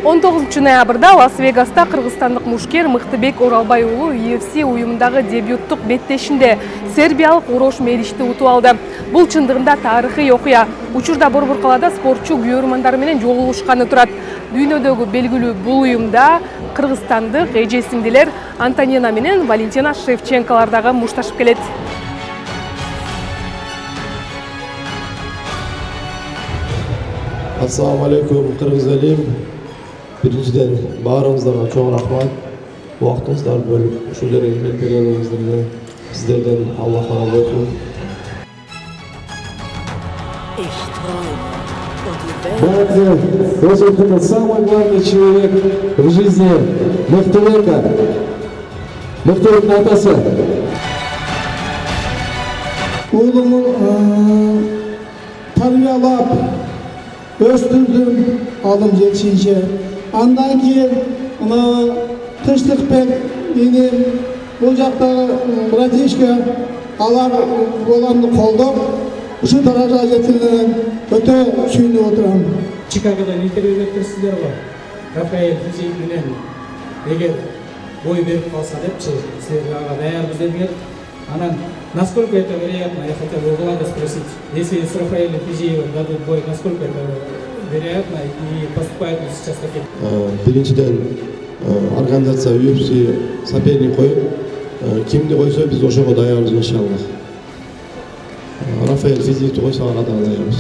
19 ноябрда Лас-Вегаста кыргызстандык мушкер Мыктыбек Оралбай уулу UFC уюмундагы дебюттук беттешинде сербиялык Урош Меричти утуп алды. Бул чындыгында тарыхый окуя. Учурда Борбор калаада спортчу күйөрмандары менен жолугушканы турат. Дүйнөдөгү белгилүү бул уюмда кыргызстандык эже сиңдилер Антонина менен Валентина Шевченколор дагы мушташып келет. Assalamu alaikum Kırgız elim. Birinciden bağrımızdan çok rahmat. Vaktinizdar bölüp şu yerine gelip gelgeningizden sizlerden Allah razı olsun. Это самый главный человек в жизни Мыктыбека. Мыктыбек атасы. Oğlumu tarbiyalap, östürdüm alım yetişince. Andan ki Kışlıkbek benim bu jakta bratişka alar olanı kolduk. Şu daraja жетилген öte suyunu oturam. Чикагодан интервью өткөрсүздөр го. Рафаэль Физик менен эгер бой берип калса депчи, силер ага даярбыз дедиңер. Анан насколько это вероятно, я хотел бы у Влада спросить, если с Рафаэлем Физиевым дадут бой, насколько это вероятно и поступает ли сейчас таким? Биринчиден организация UFC соперник коюп, кимди койсо биз ошого даярбыз иншаллах. Рафаэль Физикти койсо ага да даярбыз.